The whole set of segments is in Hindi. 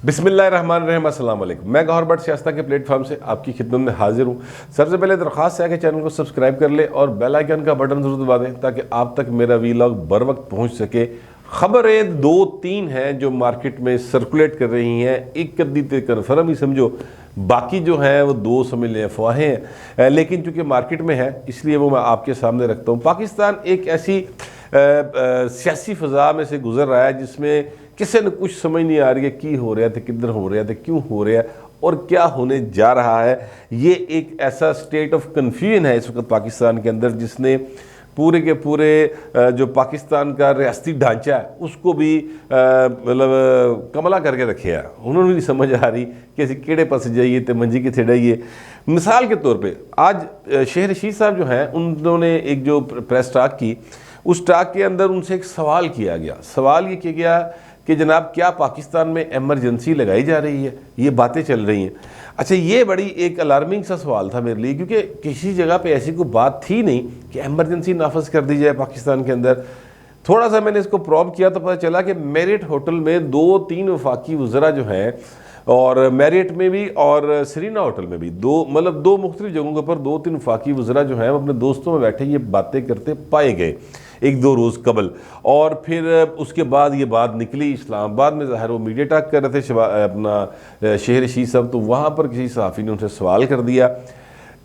बिस्मिल्लाहिर्रहमानिर्रहीम, अस्सलाम वालेकुम। मैं गौहर भट्ट सियासत के प्लेटफॉर्म से आपकी खिदमत में हाजिर हूँ। सबसे पहले दरख्वास्त है कि चैनल को सब्सक्राइब कर ले और बेल आइकन का बटन जरूर दबा दें ताकि आप तक मेरा वीलॉग बर वक्त पहुँच सके। खबरें दो तीन हैं जो मार्केट में सर्कुलेट कर रही हैं, एक कद्दी ते कन्फर्म ही समझो, बाकी जो है वो दो समझ लें अफवाहें हैं, लेकिन चूँकि मार्केट में है इसलिए वो मैं आपके सामने रखता हूँ। पाकिस्तान एक ऐसी सियासी फ़ज़ा में से गुजर रहा है जिसमें किसी ने कुछ समझ नहीं आ रही है की हो रहा है, किधर हो रहा है, क्यों हो रहा है और क्या होने जा रहा है। ये एक ऐसा स्टेट ऑफ कन्फ्यूजन है इस वक्त पाकिस्तान के अंदर जिसने पूरे के पूरे जो पाकिस्तान का रियासती ढांचा है उसको भी मतलब कमला करके रखे है। उन्होंने नहीं समझ आ रही कि असी केड़े पास जाइए तो मंजी कितने डाइए। मिसाल के तौर पे आज शेर रशीद साहब जो हैं उन्होंने एक जो प्रेस टॉक की, उस टॉक के अंदर उनसे एक सवाल किया गया। सवाल ये किया गया कि जनाब क्या पाकिस्तान में एमरजेंसी लगाई जा रही है, ये बातें चल रही हैं। अच्छा, ये बड़ी एक अलार्मिंग सा सवाल था मेरे लिए, क्योंकि किसी जगह पे ऐसी कोई बात थी नहीं कि एमरजेंसी नाफज कर दी जाए पाकिस्तान के अंदर। थोड़ा सा मैंने इसको प्रॉब किया तो पता चला कि मेरिट होटल में 2-3 वफाकी वज़रा जो हैं, और मेरिट में भी और सरीना होटल में भी दो मुख्तलिफ जगहों के ऊपर 2-3 वफाकी वज़रा जो हैं अपने दोस्तों में बैठे ये बातें करते पाए गए एक दो रोज़ कबल। और फिर उसके बाद ये बात निकली इस्लामाबाद में, ज़ाहिर वो मीडिया टॉक कर रहे थे अपना शेर रशीद साहब, तो वहाँ पर किसी सहाफ़ी ने उनसे सवाल कर दिया।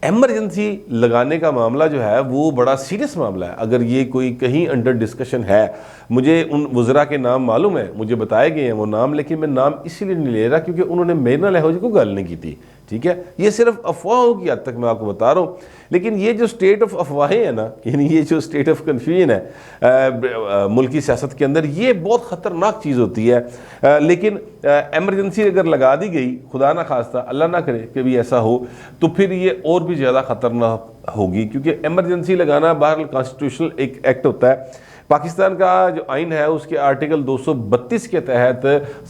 एमरजेंसी लगाने का मामला जो है वो बड़ा सीरियस मामला है। अगर ये कोई कहीं अंडर डिस्कशन है, मुझे उन वज़रा के नाम मालूम है, मुझे बताए गए हैं वो नाम, लेकिन मैं नाम इसीलिए नहीं ले रहा क्योंकि उन्होंने मेरे नाल हो जी को गल नहीं की थी। ठीक है, ये सिर्फ अफवाहों की हद तक मैं आपको बता रहा हूँ। लेकिन ये जो स्टेट ऑफ अफवाहें है ना, यानी ये जो स्टेट ऑफ कन्फ्यूजन है मुल्की सियासत के अंदर, ये बहुत ख़तरनाक चीज़ होती है। लेकिन एमरजेंसी अगर लगा दी गई, खुदा ना खास्ता अल्लाह ना करे कि भी ऐसा हो, तो फिर ये और भी ज़्यादा ख़तरनाक होगी। क्योंकि एमरजेंसी लगाना बहरहाल कॉन्स्टिट्यूशनल एक एक्ट होता है। पाकिस्तान का जो आइन है उसके आर्टिकल 232 के तहत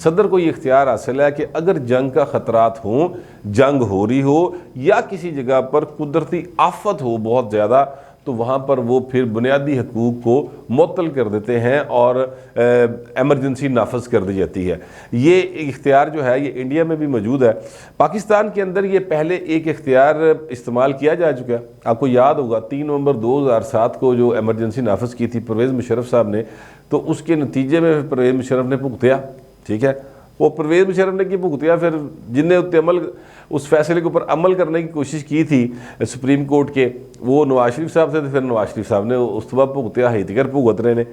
सदर को ये इख्तियार हासिल है कि अगर जंग का ख़तरात हों, जंग हो रही हो या किसी जगह पर कुदरती आफत हो बहुत ज़्यादा, तो वहाँ पर वो फिर बुनियादी हकूक़ को मुअत्तल कर देते हैं और एमरजेंसी नाफज कर दी जाती है। ये इख्तियार जो है ये इंडिया में भी मौजूद है। पाकिस्तान के अंदर ये पहले एक इख्तियार इस्तेमाल किया जा चुका है। आपको याद होगा 3 नवंबर 2007 को जो एमरजेंसी नाफज की थी परवेज़ मुशर्रफ साहब ने, तो उसके नतीजे में परवेज़ मुशर्रफ ने भुगतिया। ठीक है, वो परवेज़ मुशर्रफ ने की भुगतिया, फिर जिनने उत्ते उस फैसले के ऊपर अमल करने की कोशिश की थी सुप्रीम कोर्ट के, वो नवाज शरीफ साहब थे, तो फिर नवाज शरीफ साहब ने उस तो बाद भुगतिया ही तिकर भुगत रहे ने।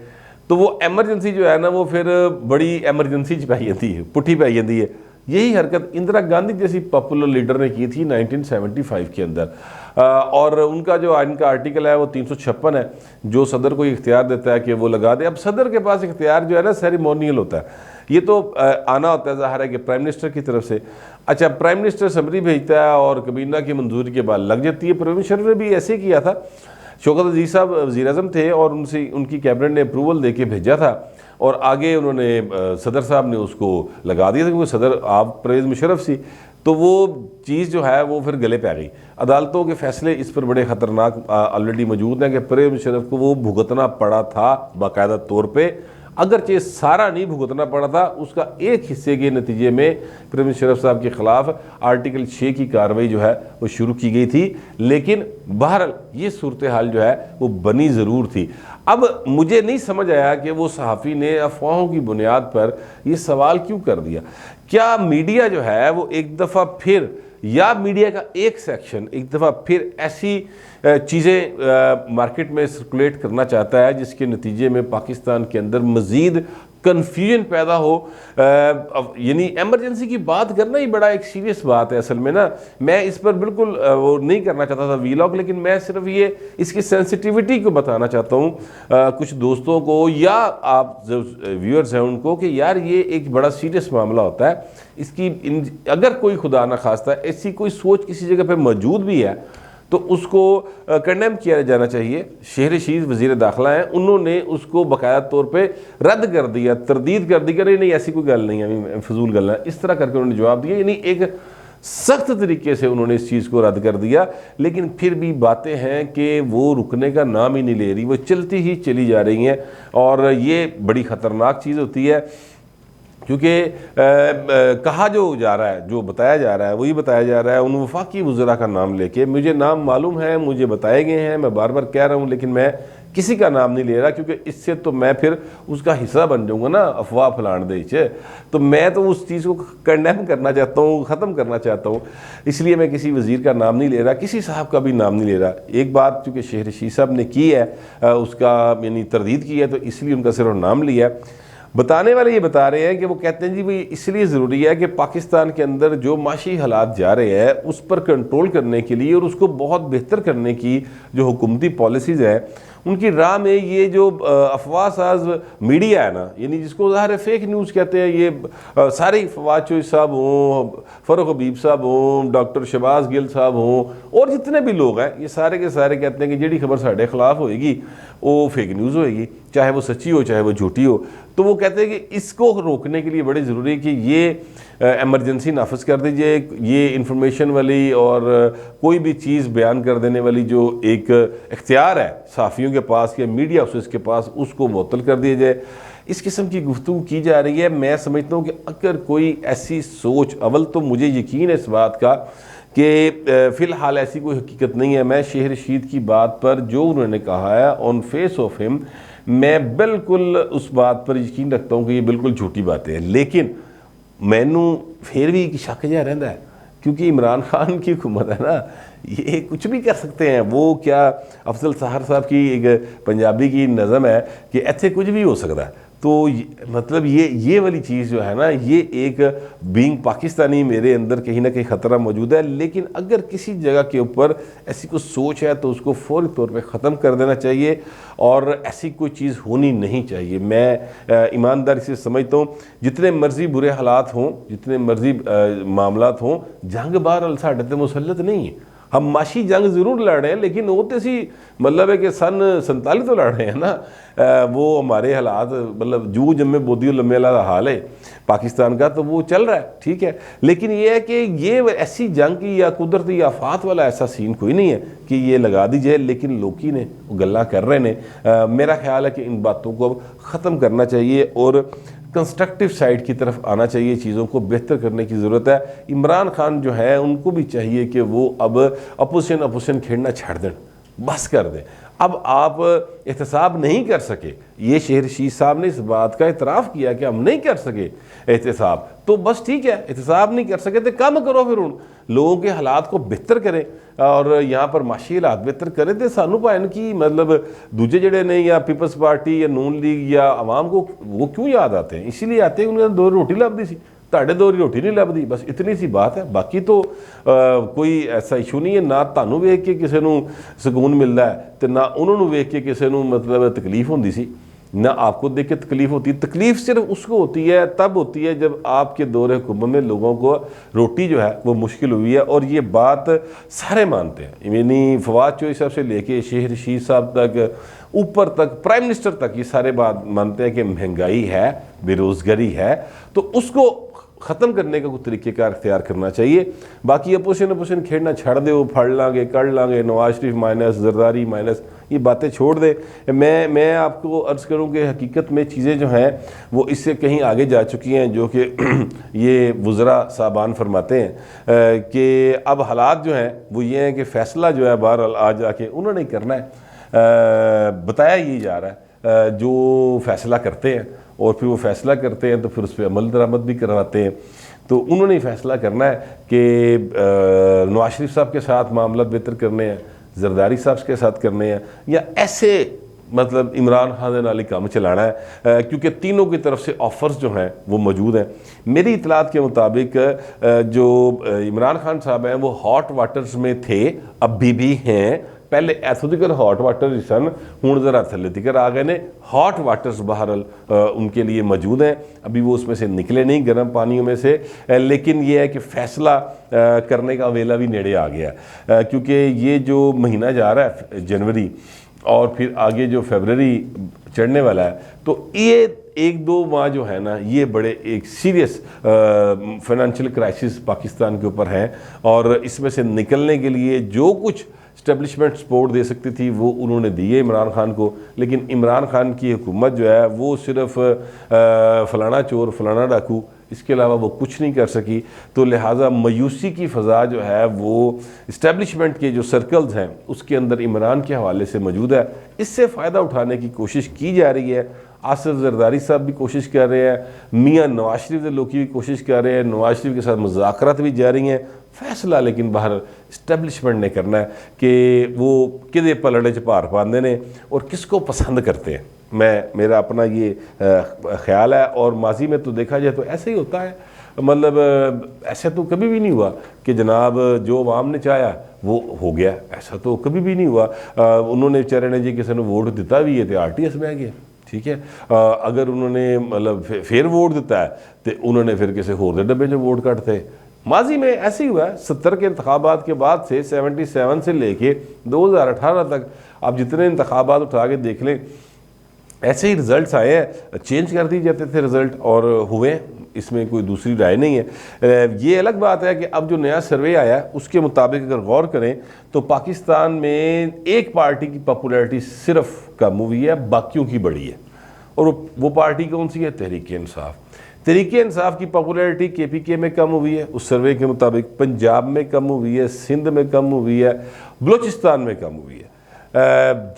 तो वो एमरजेंसी जो है ना वो फिर बड़ी एमरजेंसी च पै जाती है, पुट्ठी पै जाती है। यही हरकत इंदिरा गांधी जैसी पॉपुलर लीडर ने की थी 1975 के अंदर। और उनका जो आइन का आर्टिकल है वो 356 है जो सदर को इख्तियार देता है कि वो लगा दे। अब सदर के पास इख्तियार जो है ना सेरेमोनियल होता है, ये तो आना होता है ज़ाहिर है कि प्राइम मिनिस्टर की तरफ से। अच्छा, प्राइम मिनिस्टर समरी भेजता है और कबीना की मंजूरी के बाद लग जाती है। परवेज़ मुशर्रफ ने भी ऐसे किया था। शौकत अजीज़ साहब वज़ीर-ए-आज़म थे और उनकी कैबिनेट ने अप्रूवल दे के भेजा था और आगे उन्होंने सदर साहब ने उसको लगा दिया था, क्योंकि सदर आप परवेज़ मुशर्रफ सी, तो वो चीज़ जो है वो फिर गले पै गई। अदालतों के फैसले इस पर बड़े ख़तरनाक ऑलरेडी मौजूद हैं कि परवेज़ मुशर्रफ को वो भुगतना पड़ा था बाकायदा तौर पर। अगरचे सारा नहीं भुगतना पड़ा था, उसका एक हिस्से के नतीजे में परवेज़ मुशर्रफ साहब के ख़िलाफ़ आर्टिकल 6 की कार्रवाई जो है वो शुरू की गई थी। लेकिन बहरहाल ये सूरत हाल जो है वो बनी ज़रूर थी। अब मुझे नहीं समझ आया कि वो सहाफ़ी ने अफवाहों की बुनियाद पर ये सवाल क्यों कर दिया। क्या मीडिया जो है वो एक दफ़ा फिर, या मीडिया का एक सेक्शन एक दफ़ा फिर ऐसी चीज़ें मार्केट में सर्कुलेट करना चाहता है जिसके नतीजे में पाकिस्तान के अंदर मज़ीद कन्फ्यूजन पैदा हो। यानी एमरजेंसी की बात करना ही बड़ा एक सीरियस बात है असल में ना। मैं इस पर बिल्कुल वो नहीं करना चाहता था वीलॉग, लेकिन मैं सिर्फ ये इसकी सेंसिटिविटी को बताना चाहता हूँ कुछ दोस्तों को या आप जो व्यूअर्स हैं उनको कि यार ये एक बड़ा सीरियस मामला होता है। इसकी अगर कोई खुदा ना खास्ता ऐसी कोई सोच किसी जगह पर मौजूद भी है तो उसको कंडेम किया जाना चाहिए। शेर रशीद वज़ीर दाखिला हैं, उन्होंने उसको बाकायदा तौर पे रद्द कर दिया, तरदीद कर दी कि नहीं ऐसी कोई गल नहीं है, फजूल गल है, इस तरह करके उन्होंने जवाब दिया। यानी एक सख्त तरीके से उन्होंने इस चीज़ को रद्द कर दिया। लेकिन फिर भी बातें हैं कि वो रुकने का नाम ही नहीं ले रही, वो चलती ही चली जा रही हैं और ये बड़ी ख़तरनाक चीज़ होती है। क्योंकि कहा जो जा रहा है, जो बताया जा रहा है वही बताया जा रहा है उन वफाकी वज़रा का नाम लेके। मुझे नाम मालूम है, मुझे बताए गए हैं, मैं बार बार कह रहा हूँ, लेकिन मैं किसी का नाम नहीं ले रहा क्योंकि इससे तो मैं फिर उसका हिस्सा बन जाऊँगा ना, अफवाह फैलाने दे। तो मैं तो उस चीज़ को कंडेम करना चाहता हूँ, ख़त्म करना चाहता हूँ, इसलिए मैं किसी वज़ीर का नाम नहीं ले रहा, किसी साहब का भी नाम नहीं ले रहा। एक बात चूँकि शेख रशीद साहब ने की है, उसका यानी तरदीद की है, तो इसलिए उनका सिर्फ नाम लिया। बताने वाले ये बता रहे हैं कि वो कहते हैं जी भाई इसलिए ज़रूरी है कि पाकिस्तान के अंदर जो माशी हालात जा रहे हैं उस पर कंट्रोल करने के लिए और उसको बहुत बेहतर करने की जो हुकूमती पॉलिसीज़ हैं उनकी राह में ये जो अफवाह साज मीडिया है ना, यानी जिसको ज़ाहिर फेक न्यूज़ कहते हैं, ये सारे फवाद चौधरी साहब हों, फ़रूख हबीब साहब हों, डॉक्टर शहबाज गिल साहब हों और जितने भी लोग हैं, ये सारे के सारे कहते हैं कि जिहड़ी खबर साढ़े खिलाफ होएगी वो फेक न्यूज़ होएगी, चाहे वो सच्ची हो चाहे वो झूठी हो। तो वो कहते हैं कि इसको रोकने के लिए बड़े ज़रूरी है कि ये एमरजेंसी नाफिज कर दीजिए, ये इंफॉर्मेशन वाली और कोई भी चीज़ बयान कर देने वाली जो एक इख्तियार है सहाफ़ियों के पास या मीडिया हाउसेस के पास, उसको मुअत्तल कर दिया जाए। इस किस्म की गुफ्तगू की जा रही है। मैं समझता हूँ कि अगर कोई ऐसी सोच, अव्वल तो मुझे यकीन है इस बात का कि फ़िलहाल ऐसी कोई हकीकत नहीं है। मैं शेख रशीद की बात पर जो उन्होंने कहा है ऑन फेस ऑफ हिम, मैं बिल्कुल उस बात पर यकीन रखता हूँ कि ये बिल्कुल झूठी बातें हैं, लेकिन मैनू फिर भी शक जहा रहता है क्योंकि इमरान खान की हुकूमत है ना, ये कुछ भी कर सकते हैं। वो क्या अफजल साहर साहब की एक पंजाबी की नज़म है कि ऐसे कुछ भी हो सकता है। तो मतलब ये वाली चीज़ जो है ना, ये एक बीइंग पाकिस्तानी मेरे अंदर कहीं ना कहीं ख़तरा मौजूद है। लेकिन अगर किसी जगह के ऊपर ऐसी कोई सोच है तो उसको फौरी तौर पे ख़त्म कर देना चाहिए और ऐसी कोई चीज़ होनी नहीं चाहिए। मैं ईमानदारी से समझता हूँ जितने मर्जी बुरे हालात हों, जितने मर्जी मामलात हों, जंग बहरहाल साढ़े ते मुसल्लत नहीं है। हम माशी जंग ज़रूर लड़ रहे हैं, लेकिन वो तो इसी मतलब है कि सन 47 तो लड़ रहे हैं ना। वो हमारे हालात मतलब जू जम्मे बोदियो लम्बे वाला हाल है पाकिस्तान का, तो वो चल रहा है, ठीक है। लेकिन ये है कि ये ऐसी जंग की या कुदरती आफात वाला ऐसा सीन कोई नहीं है कि ये लगा दी जाए, लेकिन लोकी ने गल्ला कर रहे हैं। मेरा ख्याल है कि इन बातों को अब ख़त्म करना चाहिए और कंस्ट्रक्टिव साइड की तरफ आना चाहिए, चीज़ों को बेहतर करने की ज़रूरत है। इमरान खान जो है उनको भी चाहिए कि वो अब अपोजिशन खेलना छाड़ दें, बस कर दें। अब आप एहतसाब नहीं कर सके, ये शेख रशीद साहब ने इस बात का इतराफ़ किया कि हम नहीं कर सके एहतसाब, तो बस ठीक है, एहतसाब नहीं कर सके तो कम करो, फिर उन लोगों के हालात को बेहतर करें और यहाँ पर माशी हालात बेहतर करें। तो सानू भाई की मतलब दूजे जड़े ने या पीपल्स पार्टी या नून लीग या आवाम को वो क्यों याद आते हैं? इसीलिए आते हैं उन्होंने दो रोटी लभदी सी, ਤੁਹਾਡੇ ਦੋ रोटी नहीं लभदी, बस इतनी सी बात है। बाकी तो कोई ऐसा इशू नहीं है। ना ਤੁਹਾਨੂੰ ਵੇਖ के किसी ਨੂੰ ਸਕੂਨ मिलता है तो ना उन्होंने ਵੇਖ के किसी ਨੂੰ मतलब तकलीफ होती सी, ना आपको देख के तकलीफ होती है। तकलीफ सिर्फ उसको होती है, तब होती है जब आपके दौरे हुकूमत में लोगों को रोटी जो है वो मुश्किल हुई है। और ये बात सारे मानते हैं, यानी फवाद चौधरी साहब से लेके शेख रशीद साहब तक, ऊपर तक, प्राइम मिनिस्टर तक, ये सारे बात मानते हैं कि महंगाई है, बेरोज़गारी है, तो उसको ख़त्म करने का कोई तरीक़ेकार इख्तियार करना चाहिए। बाकी अपोजिशन खेलना छड़ दे, वो फड़ लांगे कर लांगे, नवाज शरीफ माइनस, जरदारी माइनस, ये बातें छोड़ दे। मैं आपको अर्ज़ करूँ कि हकीकत में चीज़ें जो हैं वो इससे कहीं आगे जा चुकी हैं, जो कि ये वज़रा साहबान फरमाते हैं कि अब हालात जो हैं वो ये हैं कि फ़ैसला जो है बहरहाल आ जाके उन्होंने करना है। बताया ये जा रहा है जो फ़ैसला करते हैं और फिर वो फ़ैसला करते हैं तो फिर उस पर अमल दरामद भी करवाते हैं। तो उन्होंने ही फ़ैसला करना है कि नवाज शरीफ साहब के साथ मामला बेहतर करने हैं, जरदारी साहब के साथ करने हैं, या ऐसे मतलब इमरान खान के नाल ही काम चलाना है, क्योंकि तीनों की तरफ से ऑफ़र्स जो हैं वो मौजूद हैं। मेरी इतलात के मुताबिक जो इमरान खान साहब हैं वो हॉट वाटर्स में थे, अभी भी हैं। पहले ऐथों तिकर हॉट वाटर ही सन, हुण जरा थले तिकर आ गए ने। हॉट वाटर्स बहरहाल उनके लिए मौजूद हैं, अभी वो उसमें से निकले नहीं गर्म पानियों में से। लेकिन ये है कि फ़ैसला करने का वेला भी नेड़े आ गया, क्योंकि ये जो महीना जा रहा है जनवरी और फिर आगे जो फरवरी चढ़ने वाला है, तो ये 1-2 माह जो है ना, ये बड़े एक सीरियस फाइनेंशियल क्राइसिस पाकिस्तान के ऊपर है। और इसमें से निकलने के लिए जो कुछ इस्टेब्लिशमेंट सपोर्ट दे सकती थी वो उन्होंने दी है इमरान खान को, लेकिन इमरान खान की हुकूमत जो है वो सिर्फ फलाना चोर फलाना डाकू, इसके अलावा वो कुछ नहीं कर सकी। तो लिहाजा मायूसी की फ़ज़ा जो है वो इस्टेब्लिशमेंट के जो सर्कल्स हैं उसके अंदर इमरान के हवाले से मौजूद है। इससे फ़ायदा उठाने की कोशिश की जा रही है। आसिफ जरदारी साहब भी कोशिश कर रहे हैं, मियाँ नवाज शरीफ के लोग भी कोशिश कर रहे हैं, नवाज शरीफ के साथ मुज़ाकरात भी जारी हैं। फैसला लेकिन बाहर इस्टेब्लिशमेंट ने करना है कि वो किदे पलड़े च भार पाते हैं और किसको पसंद करते हैं। मेरा अपना ये ख्याल है, और माजी में तो देखा जाए तो ऐसे ही होता है। मतलब ऐसा तो कभी भी नहीं हुआ कि जनाब जो अवाम ने चाहा वो हो गया, ऐसा तो कभी भी नहीं हुआ। उन्होंने बेचारे ने जी किसी ने वोट दिता भी है तो RTS में आ गया, ठीक है। अगर उन्होंने मतलब फिर वोट दिता है तो उन्होंने फिर किसी होर के डब्बे जो वोट कटते। माजी में ऐसे ही हुआ है। 70 के इंतखाबात के बाद से 77 से लेके 2018 तक आप जितने इंतखाबात उठा के देख लें, ऐसे ही रिज़ल्ट्स आए हैं, चेंज कर दिए जाते थे रिज़ल्ट और हुए, इसमें कोई दूसरी राय नहीं है। ये अलग बात है कि अब जो नया सर्वे आया है उसके मुताबिक अगर गौर करें तो पाकिस्तान में एक पार्टी की पॉपुलैरिटी सिर्फ कम हुई है, बाकियों की बढ़ी है। और वो पार्टी कौन सी है? तहरीक इंसाफ। तहरीक इंसाफ की पॉपुलैरिटी KPK में कम हुई है उस सर्वे के मुताबिक, पंजाब में कम हुई है, सिंध में कम हुई है, बलूचिस्तान में कम हुई है।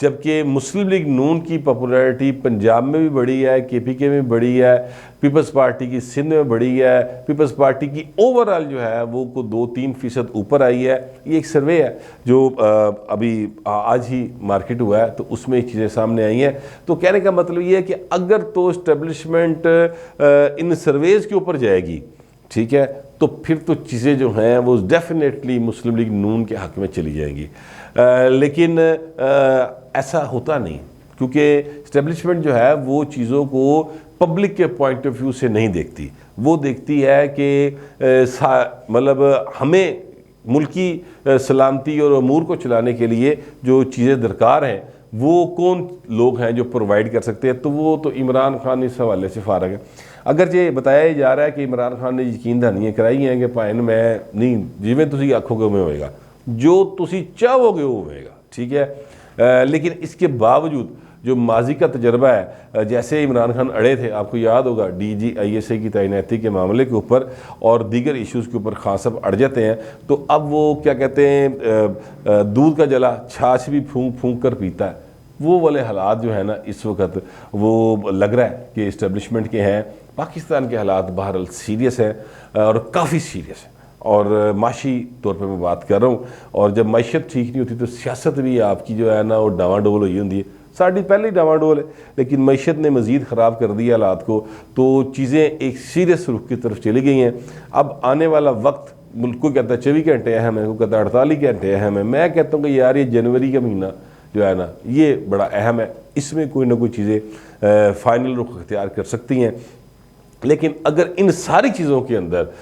जबकि मुस्लिम लीग नून की पॉपुलैरिटी पंजाब में भी बढ़ी है, KPK में बढ़ी है, पीपल्स पार्टी की सिंध में बढ़ी है, पीपल्स पार्टी की ओवरऑल जो है वो को 2-3% ऊपर आई है। ये एक सर्वे है जो अभी आज ही मार्केट हुआ है, तो उसमें ये चीज़ें सामने आई हैं। तो कहने का मतलब ये है कि अगर तो इस्टेब्लिशमेंट इन सर्वेज़ के ऊपर जाएगी, ठीक है, तो फिर तो चीज़ें जो हैं वो डेफिनेटली मुस्लिम लीग नून के हक़ में चली जाएंगी। लेकिन ऐसा होता नहीं, क्योंकि इस्टेब्लिशमेंट जो है वो चीज़ों को पब्लिक के पॉइंट ऑफ व्यू से नहीं देखती। वो देखती है कि मतलब हमें मुल्की सलामती और अमूर को चलाने के लिए जो चीज़ें दरकार हैं वो कौन लोग हैं जो प्रोवाइड कर सकते हैं। तो वो तो इमरान खान इस हवाले से फारग है। अगर ये बताया जा रहा है कि इमरान खान ने यकीन दहानियां कराई हैं कि भाई मैं नहीं, जिवें तुसी आखोगे उवें होएगा, जो तुसी चाहोगे वो होएगा, ठीक है। लेकिन इसके बावजूद जो माजी का तजर्बा है, जैसे इमरान खान अड़े थे, आपको याद होगा DG ISA की तैनाती के मामले के ऊपर और दीगर इश्यूज़ के ऊपर खान साहब अड़ जाते हैं, तो अब वो क्या कहते हैं, दूध का जला छाछ भी फूंक फूंक कर पीता है। वो वाले हालात जो है ना इस वक्त वो लग रहा है कि इस्टेब्लिशमेंट के हैं। पाकिस्तान के हालात बहरहाल सीरियस हैं और काफ़ी सीरियस है, और माशी तौर पे मैं बात कर रहा हूँ। और जब मैशत ठीक नहीं होती तो सियासत भी आपकी जो है ना वो डावाडोल हुई होती है। साड़ी पहले ही डावाडोल है, लेकिन मैशत ने मज़ीद ख़राब कर दिया हालात को, तो चीज़ें एक सीरियस रुख की तरफ चली गई हैं। अब आने वाला वक्त मुल्क को कहता है 24 घंटे अहम है, को कहता है 48 घंटे अहम है। मैं कहता हूँ कि यार ये जनवरी का महीना जो है ना ये बड़ा अहम है, इसमें कोई ना कोई चीज़ें फ़ाइनल रुख अख्तियार कर सकती हैं। लेकिन अगर इन सारी चीज़ों के अंदर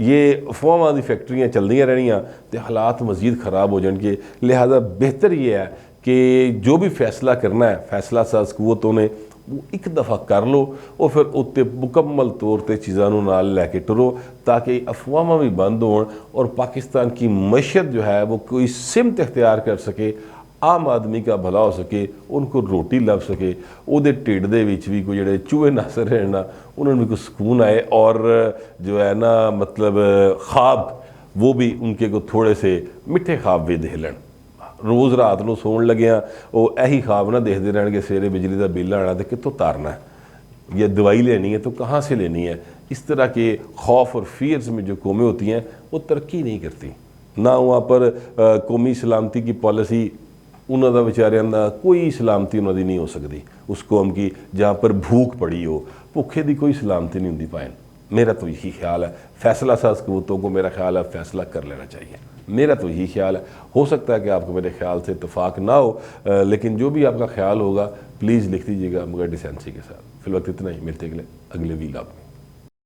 ये अफवाहवादी फैक्ट्रियाँ चलदियाँ रहनियाँ तो हालात मज़ीद ख़राब हो जाएंगे। लिहाजा बेहतर ये है कि जो भी फैसला करना है फैसला साज कुव्वतों ने वो एक दफ़ा कर लो और फिर उत्ते मुकम्मल तौर पर चीज़ों नाल लैके टुरो, ताकि अफवाहां भी बंद होण और पाकिस्तान की मैशत जो है वो कोई सिमत इख्तियार कर सके, आम आदमी का भला हो सके, उनको रोटी लभ सके, उहदे ढिड दे विच भी कोई जिहड़े चूहे नस रहे हैं ना उन्होंने भी कोई सुकून आए, और जो है ना मतलब ख्वाब वो भी उनके को थोड़े से मिठे ख्वाब भी देहलन। रोज़ रात को सोण लग्या वो यही ख्वाब ना देखते रहणगे सवेरे बिजली का बिल आना तो कितों तारना है, या दवाई लेनी है तो कहाँ से लेनी है। इस तरह के खौफ और फियर्स में जो कौमें होती हैं वो तरक्की नहीं करती ना। वहाँ पर कौमी सलामती की पॉलिसी उन्होंने बेचारियां दा कोई सलामती उन्होंने नहीं हो सकती उस कौम की जहाँ पर भूख पड़ी हो, भुखे की कोई सलामती नहीं होती पाइन। मेरा तो यही ख्याल है, फैसला साज कबूतों को मेरा ख्याल है फैसला कर लेना चाहिए। मेरा तो यही ख्याल है। हो सकता है कि आपको मेरे ख्याल से इत्तेफाक ना हो, लेकिन जो भी आपका ख्याल होगा प्लीज़ लिख दीजिएगा मगर डिसेंसी के साथ। फिलहाल इतना ही, मिलते अगले वीलॉग में।